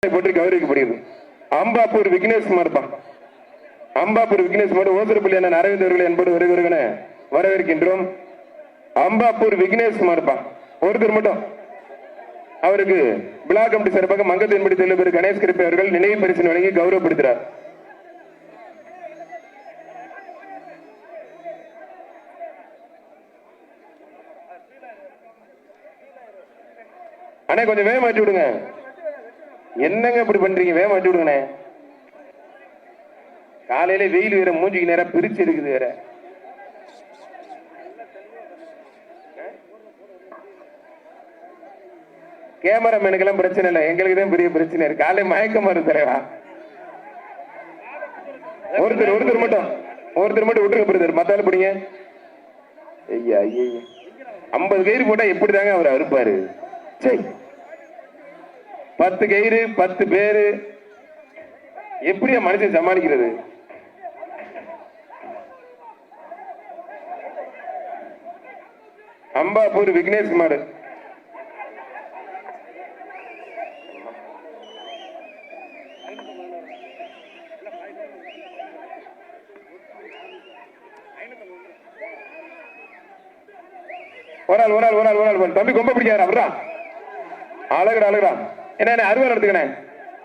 போட்டு கௌரவிக்கப்படுகிறது. அம்பாப்பூர் விக்னேஷ்குமார் அம்பாப்பூர் விக்னேஷ்குமார் ஓசரப்பள்ளி அண்ணன் அரவிந்த் அவர்கள் என்பது வருகிறவர்கள வரவேற்கின்றோம். அம்பாப்பூர் விக்னேஷ்குமார் ஒருத்தர் மட்டும் அவருக்கு பிளாக் கமிட்டி சார்பாக மங்கத்தின்படி தெளிவு கணேஷ் கிருப்பி அவர்கள் நினைவு பரிசு வழங்கி கௌரவப்படுத்துகிறார். அண்ணே கொஞ்சம் வேகம் மாற்றி விடுங்க. என்னங்க இப்படி பண்றீங்க? வேகம் மாற்றி விடுங்கண்ணே. காலையில வெயில் வேற மூஞ்சிக்கு நேரம் பிரிச்சு இருக்குது வேற. கேமராமேனுக்கெல்லாம் பிரச்சனை இல்லை, எங்களுக்கு தான் பெரிய பிரச்சனை இருக்கு. காலை மயக்கமா இருக்கு தலைவா. ஒருத்தர் மட்டும் விட்டுருக்க பிரதர், மத்தால பிடிங்க. ஐயா ஐயா 50 கயிறு போட்டா எப்படி தாங்க அவர் அறுப்பாரு? சரி 10 கயிறு 10 பேரு எப்படியா மனுஷன் சமாளிக்கிறது? அம்பாப்பூர் விக்னேஷ்குமார் ஒரு ஆள் தம்பி கொம்ப பிடிக்காரு. அவரா அழகுடா என்ன அருமையான எடுத்துக்கணே.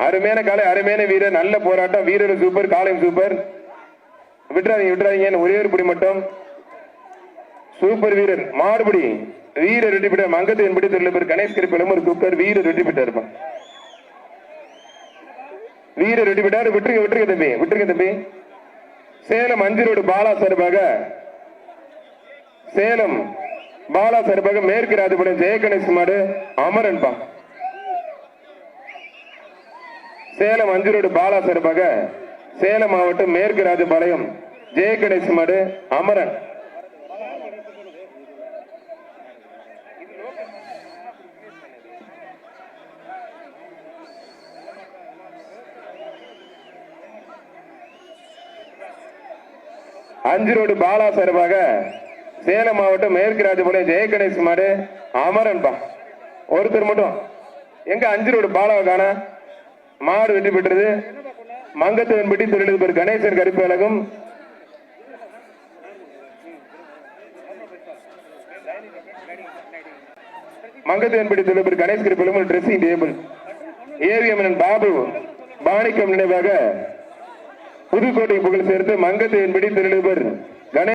அருமையான காலை, அருமையான வீரர், நல்ல போராட்டம், வீரர் சூப்பர், காலையும் சூப்பர். விட்டுறாதீங்க ஒரே ஒரு பிடி மட்டும். சூப்பர் வீரர் மாறுபடி வீரர் வெற்றி பெற்ற மங்கத்து என்படி தெரியல கணேஷ் கிருப்பிலும் ஒரு குக்கர் வீரர் வெற்றி பெற்றார். வீரர் வெற்றி பெற்றார். விட்டுருங்க தம்பி. சேலம் அஞ்சரோடு பாலா சார்பாக மேற்கு ராஜபுரம் ஜெயகணேஷ் மாடு அமரன் சேலம் அஞ்சரோடு பாலா சார்பாக சேலம் மாவட்டம் மேற்கு ராஜபாளையம் ஜெயகணேஷ் மாடு அமரன். அஞ்சரோடு பாலா சார்பாக சேலம் மாவட்டம் மேற்கு ராஜபாளையம் ஜெயகணேஷ் மாடு அமரன் ஒருத்தர் மட்டும். எங்க அஞ்சரோடு பாலாவை காண? மாடு வெற்றி பெற்றது. மங்கத்தவன்பட்டி தொழிலதிபர் கணேசன் கருப்பழகும் மங்கத்தவன்பட்டி தொழிலதிபர் கணேஷ் கருப்பழகும் டிரெஸ்ஸிங் டேபிள் ஏவிஎம் பாபு பாணிக்கம் நினைவாக புதுக்கோட்டை புகழ் சேர்த்து மங்கத்தவன்பட்டி தொழிலதிபர்